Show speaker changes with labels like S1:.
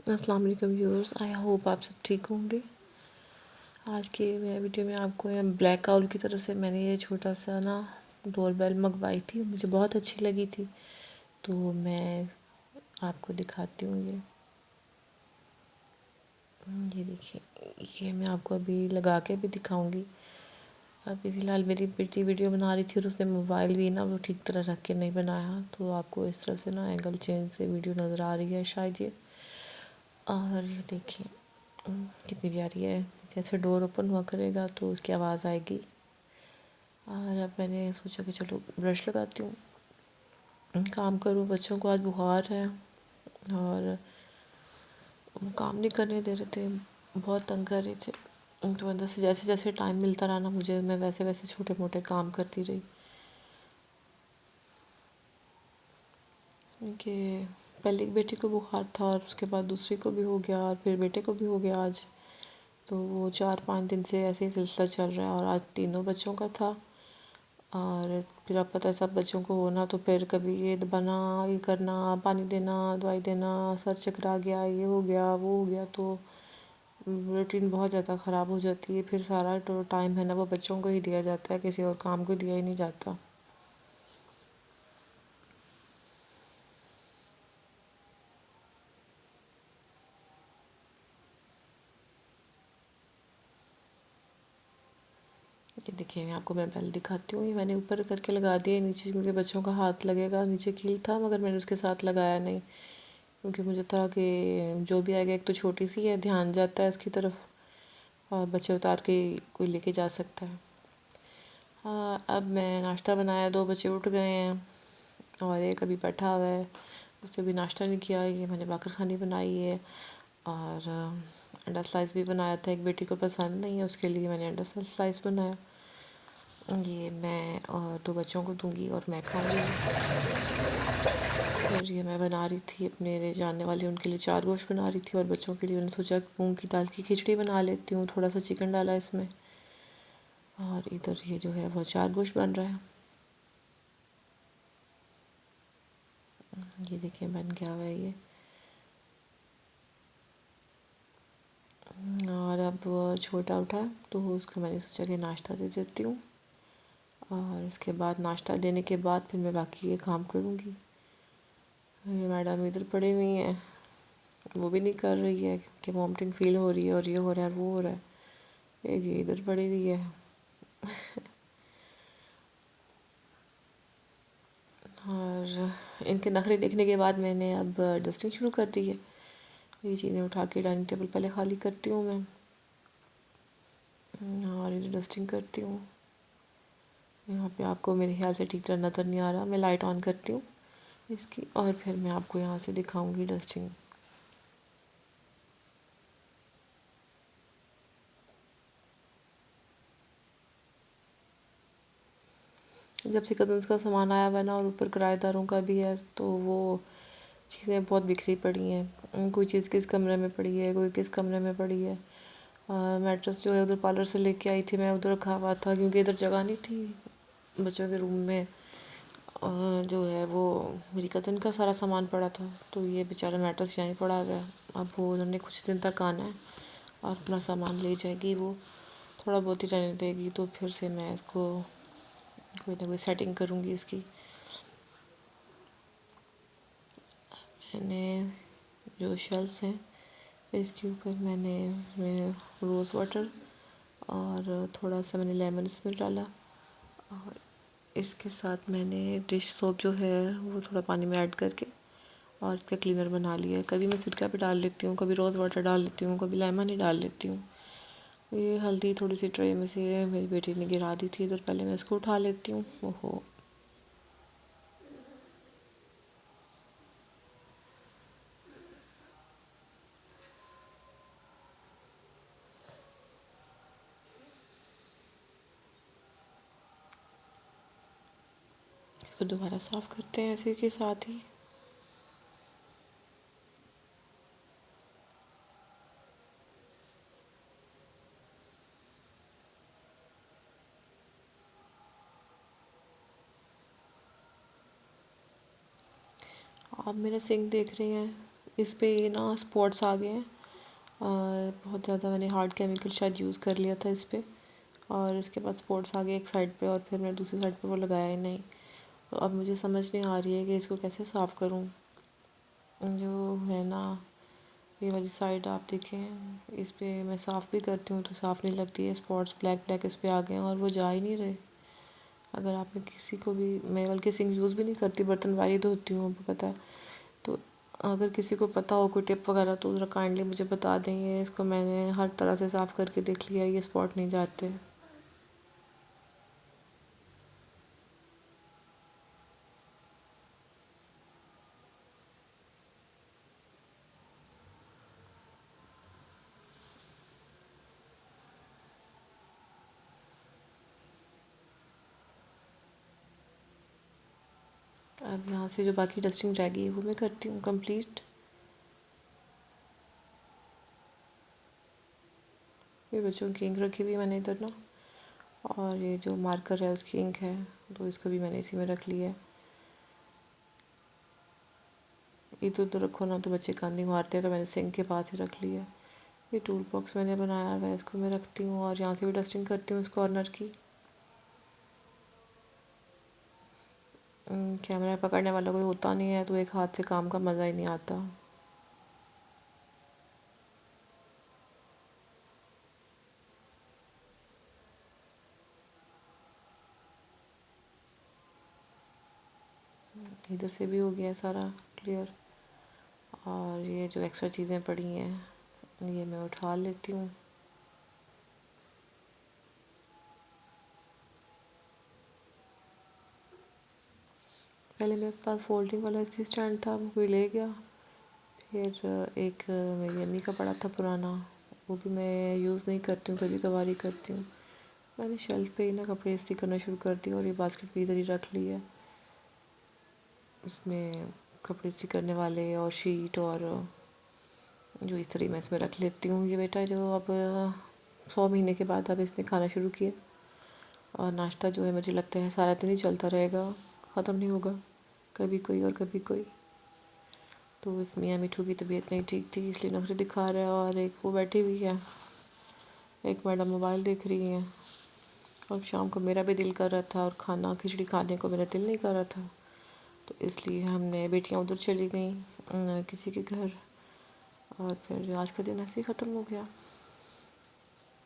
S1: السلام علیکم viewers, I hope آپ سب ٹھیک ہوں گے۔ آج کی میں ویڈیو میں آپ کو بلیک آؤل کی طرف سے میں نے یہ چھوٹا سا ڈور بیل منگوائی تھی، مجھے بہت اچھی لگی تھی، تو میں آپ کو دکھاتی ہوں۔ یہ دیکھیں، یہ میں آپ کو ابھی لگا کے بھی دکھاؤں گی۔ ابھی فی الحال میری بیٹی ویڈیو بنا رہی تھی اور اس نے موبائل بھی وہ ٹھیک طرح رکھ کے نہیں بنایا، تو آپ کو اس طرح سے اینگل چینج سے ویڈیو نظر آ رہی ہے شاید یہ۔ اور دیکھیں کتنی پیاری ہے، جیسے ڈور اوپن ہوا کرے گا تو اس کی آواز آئے گی۔ اور اب میں نے سوچا کہ چلو برش لگاتی ہوں، کام کروں۔ بچوں کو آج بخار ہے اور وہ کام نہیں کرنے دے رہے تھے، بہت تنگ کر رہے تھے، تو اندر سے جیسے جیسے ٹائم ملتا رہا مجھے، میں ویسے ویسے چھوٹے موٹے کام کرتی رہی۔ کہ پہلی بیٹی کو بخار تھا اور اس کے بعد دوسری کو بھی ہو گیا اور پھر بیٹے کو بھی ہو گیا آج، تو وہ 4-5 دن سے ایسے ہی سلسلہ چل رہا ہے، اور آج تینوں بچوں کا تھا۔ اور پھر آپ پتہ ہے سب بچوں کو ہونا، تو پھر کبھی یہ دبانا، یہ کرنا، پانی دینا، دوائی دینا، سر چکرا گیا، یہ ہو گیا وہ ہو گیا، تو روٹین بہت زیادہ خراب ہو جاتی ہے۔ پھر سارا ٹائم ہے وہ بچوں کو ہی دیا جاتا ہے، کسی اور کام کو دیا ہی نہیں جاتا۔ یہ دیکھیے میں پہلے دکھاتی ہوں، یہ میں نے اوپر کر کے لگا دیا نیچے، کیونکہ بچوں کا ہاتھ لگے گا، نیچے کیل تھا مگر میں نے اس کے ساتھ لگایا نہیں، کیونکہ مجھے تھا کہ جو بھی آئے گا، ایک تو چھوٹی سی ہے، دھیان جاتا ہے اس کی طرف، اور بچے اتار کے کوئی لے کے جا سکتا ہے۔ اب میں ناشتہ بنایا، 2 بچے اٹھ گئے ہیں اور ایک ابھی بیٹھا ہوا ہے، اس نے بھی ناشتہ نہیں کیا۔ یہ میں نے باقر خانی بنائی ہے اور انڈا سلائس بھی بنایا تھا، ایک بیٹی کو پسند نہیں ہے، اس کے لیے میں نے انڈا سلائس بنایا۔ یہ میں اور 2 بچوں کو دوں گی اور میں کھاؤں گی۔ پھر یہ میں بنا رہی تھی اپنے جاننے والے، ان کے لیے 4 گوشت بنا رہی تھی، اور بچوں کے لیے میں نے سوچا مونگ کی دال کی کھچڑی بنا لیتی ہوں، تھوڑا سا چکن ڈالا اس میں، اور ادھر یہ جو ہے وہ 4 گوشت بن رہا ہے۔ یہ دیکھیں بن گیا ہوا ہے یہ، اور اب چھوٹا اٹھا تو اس کو میں نے سوچا کہ ناشتہ دے دیتی ہوں، اور اس کے بعد ناشتہ دینے کے بعد پھر میں باقی یہ کام کروں گی۔ میڈم ادھر پڑی ہوئی ہیں، وہ بھی نہیں کر رہی ہے کہ وامٹنگ فیل ہو رہی ہے اور یہ ہو رہا ہے اور وہ ہو رہا ہے، ایک یہ ادھر پڑی ہوئی ہے۔ اور ان کے نخرے دیکھنے کے بعد میں نے اب ڈسٹنگ شروع کر دی ہے، یہ چیزیں اٹھا کے ڈائننگ ٹیبل پہلے خالی کرتی ہوں میں، اور ادھر ڈسٹنگ کرتی ہوں۔ یہاں پہ آپ کو میرے خیال سے ٹھیک طرح نظر نہیں آ رہا، میں لائٹ آن کرتی ہوں اس کی، اور پھر میں آپ کو یہاں سے دکھاؤں گی ڈسٹنگ۔ جب سے کزنس کا سامان آیا ہوا ہے نا، اور اوپر کرایہ داروں کا بھی ہے، تو وہ چیزیں بہت بکھری پڑی ہیں، کوئی چیز کس کمرے میں پڑی ہے، کوئی کس کمرے میں پڑی ہے۔ میٹرس جو ہے ادھر پارلر سے لے کے آئی تھی میں، ادھر رکھا ہوا تھا، کیونکہ ادھر جگہ نہیں تھی بچوں کے روم میں، جو ہے وہ میری کزن کا سارا سامان پڑا تھا، تو یہ بیچارہ میٹرس یہیں پڑا ہوا ہے۔ اب وہ انہوں نے کچھ دن تک آنا ہے اور اپنا سامان لے جائے گی، وہ تھوڑا بہت ہی رہنے دے گی، تو پھر سے میں اس کو کوئی نہ کوئی سیٹنگ کروں گی اس کی۔ میں نے جو شیلفس ہیں اس کے اوپر میں نے روز واٹر اور تھوڑا سا میں نے لیمن اس میں ڈالا، اور اس کے ساتھ میں نے ڈش سوپ جو ہے وہ تھوڑا پانی میں ایڈ کر کے اور اس کا کلینر بنا لیا ہے۔ کبھی میں سرکہ بھی ڈال لیتی ہوں، کبھی روز واٹر ڈال لیتی ہوں، کبھی لیمن ہی ڈال لیتی ہوں۔ یہ ہلدی تھوڑی سی ٹرے میں سے میری بیٹی نے گرا دی تھی ادھر، پہلے میں اس کو اٹھا لیتی ہوں۔ اوہو، اس کو دوبارہ صاف کرتے ہیں اسی کے ساتھ ہی۔ آپ میرا سنک دیکھ رہے ہیں، اس پہ یہ نا اسپاٹس آ گئے ہیں، بہت زیادہ میں نے ہارڈ کیمیکل شاید یوز کر لیا تھا اس پہ، اور اس کے بعد اسپاٹس آ گئے ایک سائڈ پہ، اور پھر میں دوسری سائڈ پہ وہ لگایا ہی نہیں۔ تو اب مجھے سمجھ نہیں آ رہی ہے کہ اس کو کیسے صاف کروں۔ جو ہے نا یہ والی سائڈ آپ دیکھیں، اس پہ میں صاف بھی کرتی ہوں تو صاف نہیں لگتی ہے، اسپاٹس بلیک بلیک اس پہ آ گئے ہیں اور وہ جا ہی نہیں رہے۔ اگر آپ نے کسی کو بھی، میں بلکہ سنک یوز بھی نہیں کرتی، برتن واری دھوتی ہوں، آپ کو پتہ ہے، تو اگر کسی کو پتہ ہو کوئی ٹپ وغیرہ تو ذرا کائنڈلی مجھے بتا دیں۔ یہ اس کو میں نے ہر طرح سے صاف کر کے دیکھ لیا، یہ اسپاٹ نہیں جاتے۔ اب یہاں سے جو باقی ڈسٹنگ رہ گئی وہ میں کرتی ہوں کمپلیٹ۔ یہ بچوں کی انک رکھی ہوئی میں نے ادھر نا، اور یہ جو مارکر ہے اس کی انک ہے تو اس کو بھی میں نے اسی میں رکھ لی ہے۔ ادھر ادھر رکھو نا تو بچے گاندھی مارتے ہیں، تو میں نے سنک کے پاس ہی رکھ لیا۔ یہ ٹول باکس میں نے بنایا ہوا ہے، اس کو میں رکھتی ہوں، اور یہاں سے بھی ڈسٹنگ کرتی ہوں اس کارنر کی۔ کیمرہ پکڑنے والا کوئی ہوتا نہیں ہے تو ایک ہاتھ سے کام کا مزہ ہی نہیں آتا۔ ادھر سے بھی ہو گیا ہے سارا کلیئر، اور یہ جو ایکسٹرا چیزیں پڑی ہیں یہ میں اٹھا لیتی ہوں۔ پہلے میرے پاس فولڈنگ والا اسی اسٹینڈ تھا، وہ کوئی لے گیا۔ پھر ایک میری امی کا پڑا تھا پرانا، وہ بھی میں یوز نہیں کرتی ہوں، کبھی کبھار ہی کرتی ہوں۔ میں نے شیلف پہ ہی نا کپڑے استری کرنا شروع کر دیا، اور یہ باسکٹ بھی ادھر ہی رکھ لی ہے۔ اس میں کپڑے استری کرنے والے اور شیٹ اور جو استری میں اس میں رکھ لیتی ہوں۔ یہ بیٹا جو اب 100 مہینے کے بعد اب اس نے کھانا شروع کیا، اور ناشتہ جو ہے مجھے لگتا ہے سارا دن ہی چلتا رہے گا، ختم نہیں ہوگا، کبھی کوئی اور کبھی کوئی۔ تو اس میاں میٹھو کی طبیعت نہیں ٹھیک تھی، اس لیے نخرے دکھا رہا ہے، اور ایک وہ بیٹھی ہوئی ہے، ایک میڈم موبائل دیکھ رہی ہیں۔ اور شام کو میرا بھی دل کر رہا تھا، اور کھانا کھچڑی کھانے کو میرا دل نہیں کر رہا تھا، تو اس لیے ہم نے بیٹیاں ادھر چلی گئیں کسی کے گھر، اور پھر آج کا دن ایسے ہی ختم ہو گیا۔